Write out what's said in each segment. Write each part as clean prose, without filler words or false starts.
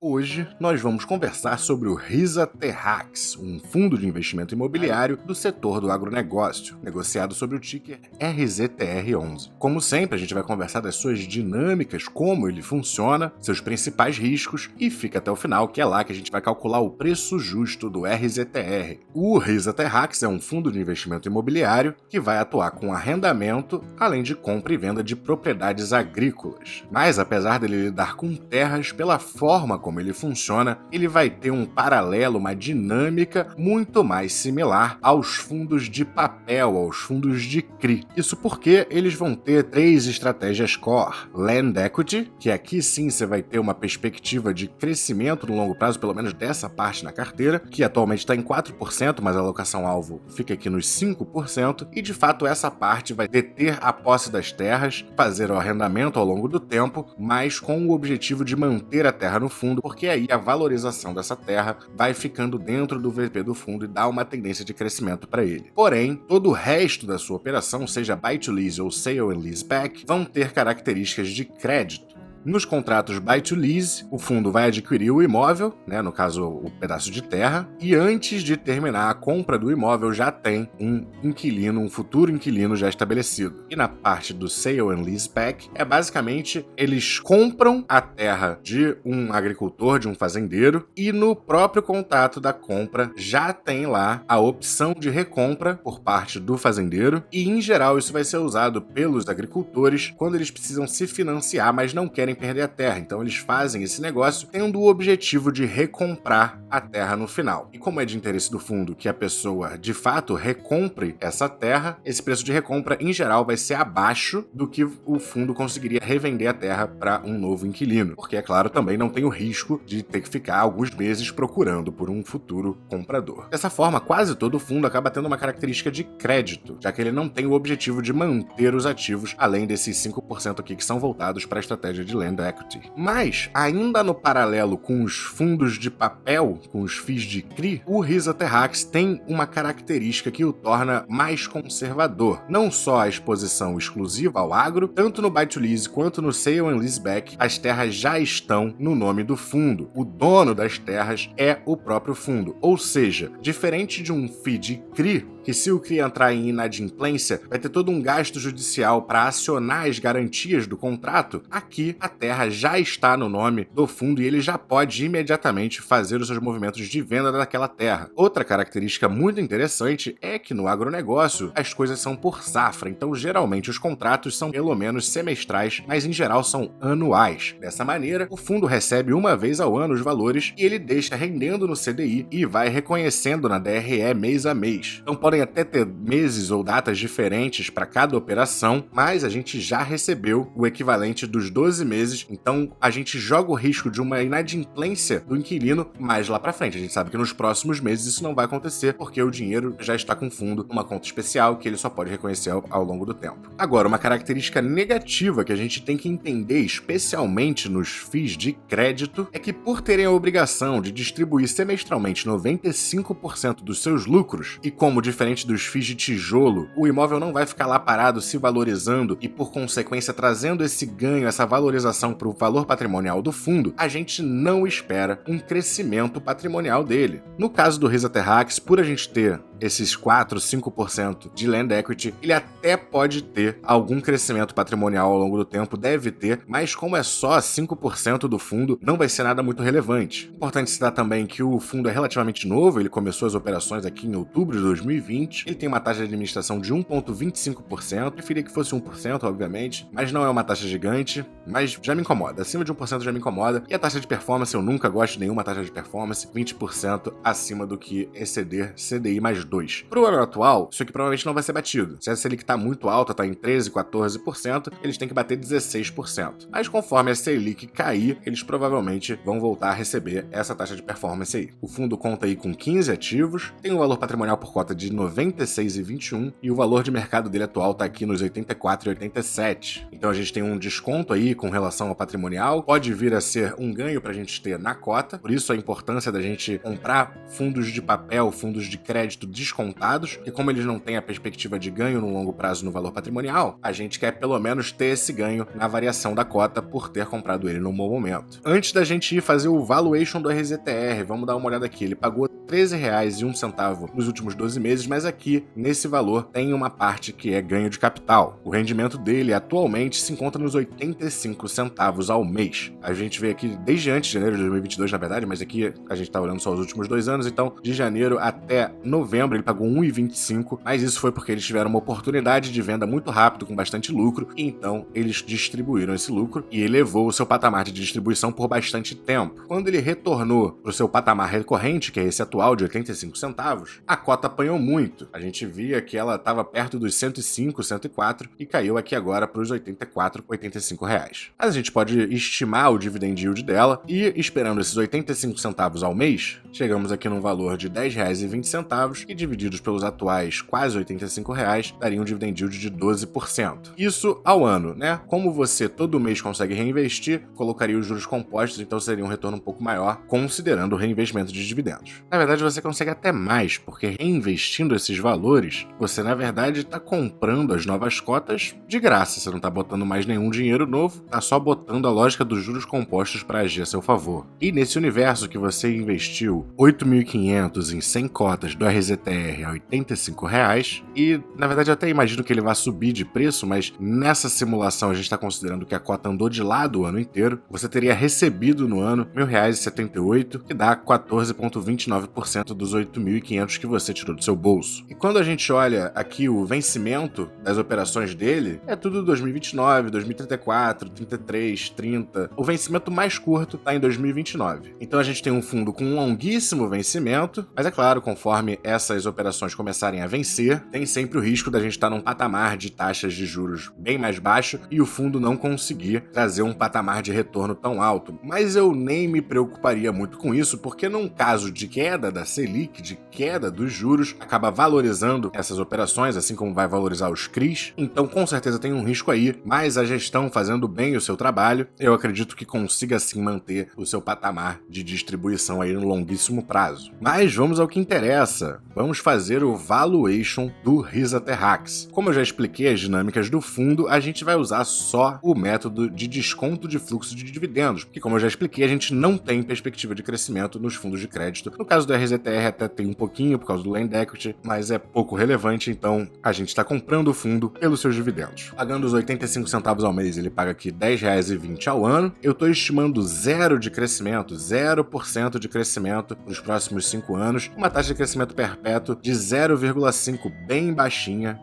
Hoje nós vamos conversar sobre o Risa Terrax, um fundo de investimento imobiliário do setor do agronegócio, negociado sob o ticker RZTR11. Como sempre, a gente vai conversar das suas dinâmicas, como ele funciona, seus principais riscos e fica até o final, que é lá que a gente vai calcular o preço justo do RZTR. O Risa Terrax é um fundo de investimento imobiliário que vai atuar com arrendamento, além de compra e venda de propriedades agrícolas. Mas apesar dele lidar com terras, pela forma como ele funciona, ele vai ter um paralelo, uma dinâmica muito mais similar aos fundos de papel, aos fundos de CRI. Isso porque eles vão ter três estratégias core. Land Equity, que aqui sim você vai ter uma perspectiva de crescimento no longo prazo, pelo menos dessa parte na carteira, que atualmente está em 4%, mas a alocação-alvo fica aqui nos 5%, e de fato essa parte vai deter a posse das terras, fazer o arrendamento ao longo do tempo, mas com o objetivo de manter a terra no fundo, porque aí a valorização dessa terra vai ficando dentro do VP do fundo e dá uma tendência de crescimento para ele. Porém, todo o resto da sua operação, seja Buy to Lease ou Sale and Leaseback, vão ter características de crédito. Nos contratos Buy to Lease, o fundo vai adquirir o imóvel, no caso o pedaço de terra, e antes de terminar a compra do imóvel já tem um inquilino, um futuro inquilino já estabelecido. E na parte do Sale and Leaseback, é basicamente eles compram a terra de um agricultor, de um fazendeiro, e no próprio contrato da compra já tem lá a opção de recompra por parte do fazendeiro, e em geral isso vai ser usado pelos agricultores quando eles precisam se financiar, mas não querem perder a terra. Então eles fazem esse negócio tendo o objetivo de recomprar a terra no final. E como é de interesse do fundo que a pessoa de fato recompre essa terra, esse preço de recompra em geral vai ser abaixo do que o fundo conseguiria revender a terra para um novo inquilino. Porque, é claro, também não tem o risco de ter que ficar alguns meses procurando por um futuro comprador. Dessa forma, quase todo fundo acaba tendo uma característica de crédito, já que ele não tem o objetivo de manter os ativos, além desses 5% aqui que são voltados para a estratégia de Land Equity. Mas, ainda no paralelo com os fundos de papel, com os FIIs de CRI, o Risa Terrax tem uma característica que o torna mais conservador. Não só a exposição exclusiva ao agro, tanto no Buy to Lease quanto no Sale and Leaseback, as terras já estão no nome do fundo. O dono das terras é o próprio fundo. Ou seja, diferente de um FII de CRI, que se o CRI entrar em inadimplência, vai ter todo um gasto judicial para acionar as garantias do contrato, aqui a terra já está no nome do fundo e ele já pode imediatamente fazer os seus movimentos de venda daquela terra. Outra característica muito interessante é que no agronegócio as coisas são por safra, então geralmente os contratos são pelo menos semestrais, mas em geral são anuais. Dessa maneira, o fundo recebe uma vez ao ano os valores e ele deixa rendendo no CDI e vai reconhecendo na DRE mês a mês. Então podem até ter meses ou datas diferentes para cada operação, mas a gente já recebeu o equivalente dos 12 meses, então a gente joga o risco de uma inadimplência do inquilino mais lá para frente. A gente sabe que nos próximos meses isso não vai acontecer, porque o dinheiro já está com fundo numa conta especial que ele só pode reconhecer ao longo do tempo. Agora, uma característica negativa que a gente tem que entender, especialmente nos FIIs de crédito, é que por terem a obrigação de distribuir semestralmente 95% dos seus lucros, e como diferente dos FIIs de tijolo, o imóvel não vai ficar lá parado se valorizando e, por consequência, trazendo esse ganho, essa valorização para o valor patrimonial do fundo, a gente não espera um crescimento patrimonial dele. No caso do Risa Terrax, por a gente ter esses 4, 5% de Land Equity, ele até pode ter algum crescimento patrimonial ao longo do tempo, deve ter, mas como é só 5% do fundo, não vai ser nada muito relevante. Importante citar também que o fundo é relativamente novo, ele começou as operações aqui em outubro de 2020, ele tem uma taxa de administração de 1,25%, preferia que fosse 1%, obviamente, mas não é uma taxa gigante, mas já me incomoda, acima de 1% já me incomoda, e a taxa de performance, eu nunca gosto de nenhuma taxa de performance, 20% acima do que exceder CDI mais 2. Pro ano atual, isso aqui provavelmente não vai ser batido. Se a Selic tá muito alta, tá em 13, 14%, eles têm que bater 16%. Mas conforme a Selic cair, eles provavelmente vão voltar a receber essa taxa de performance aí. O fundo conta aí com 15 ativos, tem um valor patrimonial por cota de 96,21 e o valor de mercado dele atual tá aqui nos 84,87. Então a gente tem um desconto aí com relação ao patrimonial, pode vir a ser um ganho pra gente ter na cota, por isso a importância da gente comprar fundos de papel, fundos de crédito descontados, e como eles não têm a perspectiva de ganho no longo prazo no valor patrimonial, a gente quer pelo menos ter esse ganho na variação da cota por ter comprado ele no bom momento. Antes da gente ir fazer o valuation do RZTR, vamos dar uma olhada aqui. Ele pagou R$13,01 nos últimos 12 meses, mas aqui, nesse valor, tem uma parte que é ganho de capital. O rendimento dele atualmente se encontra nos 85 centavos ao mês. A gente vê aqui desde antes de janeiro de 2022, na verdade, mas aqui a gente tá olhando só os últimos 2 anos, então de janeiro até novembro ele pagou R$1,25, mas isso foi porque eles tiveram uma oportunidade de venda muito rápido, com bastante lucro, e então eles distribuíram esse lucro e elevou o seu patamar de distribuição por bastante tempo. Quando ele retornou para o seu patamar recorrente, que é esse atual de 85 centavos, a cota apanhou muito. A gente via que ela estava perto dos 105, 104 e caiu aqui agora para os 84, 85 reais. Mas a gente pode estimar o dividend yield dela e, esperando esses 85 centavos ao mês, chegamos aqui num valor de R$10,20 e divididos pelos atuais quase 85 reais, daria um dividend yield de 12%. Isso ao ano, né? Como você todo mês consegue reinvestir, colocaria os juros compostos, então seria um retorno um pouco maior, considerando o reinvestimento de dividendos. Na verdade, você consegue até mais, porque reinvestindo esses valores, você na verdade está comprando as novas cotas de graça. Você não está botando mais nenhum dinheiro novo, está só botando a lógica dos juros compostos para agir a seu favor. E nesse universo que você investiu 8.500 em 100 cotas do RZTR a R$85, e na verdade eu até imagino que ele vai subir de preço, mas nessa simulação a gente está considerando que a cota andou de lado o ano inteiro, você teria recebido no ano R$1.078, que dá 14,29% dos 8.500 que você tirou do seu bolso. E quando a gente olha aqui o vencimento das operações dele, é tudo 2029, 2034, 33, 30. O vencimento mais curto está em 2029. Então a gente tem um fundo com um longuíssimo vencimento, mas é claro, conforme essas operações começarem a vencer, tem sempre o risco da gente estar num patamar de taxas de juros bem mais baixo e o fundo não conseguir trazer um patamar de retorno tão alto. Mas eu nem me preocuparia muito com isso, porque num caso de queda da Selic, de queda dos juros, acaba valorizando essas operações, assim como vai valorizar os CRIs. Então com certeza tem um risco aí, mas a gestão fazendo bem o seu trabalho, eu acredito que consiga sim manter o seu patamar de distribuição aí no longuíssimo prazo. Mas vamos ao que interessa. Vamos fazer o valuation do RISA Terrax. Como eu já expliquei as dinâmicas do fundo, a gente vai usar só o método de desconto de fluxo de dividendos, porque como eu já expliquei, a gente não tem perspectiva de crescimento nos fundos de crédito. No caso do RZTR até tem um pouquinho por causa do Land Equity, mas é pouco relevante, então a gente está comprando o fundo pelos seus dividendos. Pagando os 85 centavos ao mês, ele paga aqui R$10,20 ao ano. Eu estou estimando 0% de crescimento nos próximos 5 anos, uma taxa de crescimento perpétuo de 0,5, bem baixinha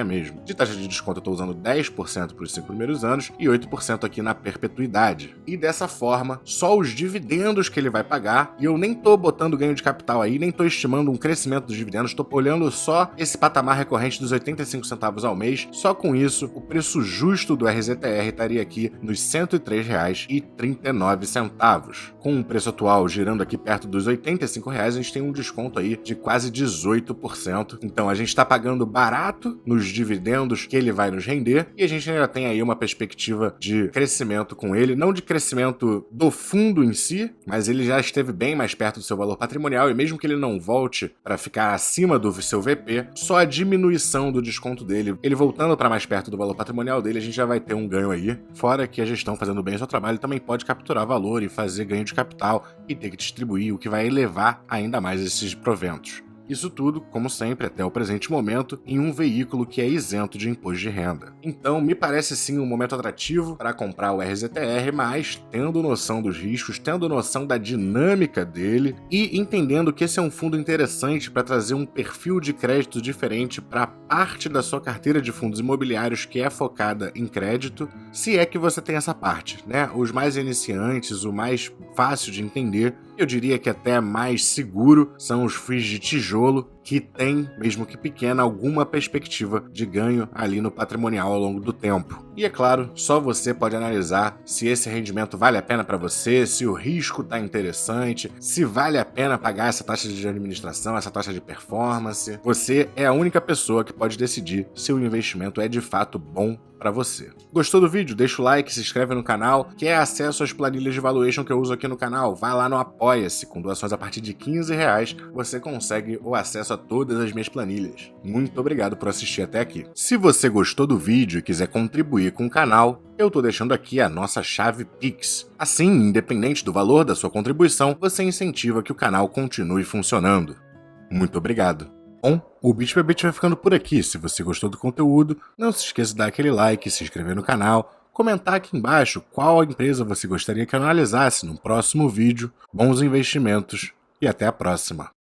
mesmo. De taxa de desconto eu estou usando 10% para os 5 primeiros anos e 8% aqui na perpetuidade. E dessa forma, só os dividendos que ele vai pagar, e eu nem estou botando ganho de capital aí, nem estou estimando um crescimento dos dividendos, estou olhando só esse patamar recorrente dos 85 centavos ao mês. Só com isso, o preço justo do RZTR estaria aqui nos R$103,39. Com o preço atual girando aqui perto dos R$85, a gente tem um desconto aí de quase 18%. Então a gente está pagando barato nos dividendos que ele vai nos render, e a gente ainda tem aí uma perspectiva de crescimento com ele, não de crescimento do fundo em si, mas ele já esteve bem mais perto do seu valor patrimonial, e mesmo que ele não volte para ficar acima do seu VP, só a diminuição do desconto dele, ele voltando para mais perto do valor patrimonial dele, a gente já vai ter um ganho aí, fora que a gestão fazendo bem o seu trabalho também pode capturar valor e fazer ganho de capital e ter que distribuir, o que vai elevar ainda mais esses proventos. Isso tudo, como sempre, até o presente momento, em um veículo que é isento de imposto de renda. Então, me parece sim um momento atrativo para comprar o RZTR, mas tendo noção dos riscos, tendo noção da dinâmica dele e entendendo que esse é um fundo interessante para trazer um perfil de crédito diferente para parte da sua carteira de fundos imobiliários que é focada em crédito, se é que você tem essa parte, né? Os mais iniciantes, o mais fácil de entender, eu diria que até mais seguro, são os FIIs de tijolo, que tem, mesmo que pequena, alguma perspectiva de ganho ali no patrimonial ao longo do tempo. E é claro, só você pode analisar se esse rendimento vale a pena para você, se o risco está interessante, se vale a pena pagar essa taxa de administração, essa taxa de performance. Você é a única pessoa que pode decidir se o investimento é de fato bom para você. Gostou do vídeo? Deixa o like, se inscreve no canal. Quer acesso às planilhas de valuation que eu uso aqui no canal? Vai lá no Apoia-se. Com doações a partir de R$15, você consegue o acesso a todas as minhas planilhas. Muito obrigado por assistir até aqui. Se você gostou do vídeo e quiser contribuir com o canal, eu tô deixando aqui a nossa chave Pix. Assim, independente do valor da sua contribuição, você incentiva que o canal continue funcionando. Muito obrigado. Bom, o Bit by Bit vai ficando por aqui. Se você gostou do conteúdo, não se esqueça de dar aquele like, se inscrever no canal, comentar aqui embaixo qual empresa você gostaria que eu analisasse no próximo vídeo. Bons investimentos e até a próxima!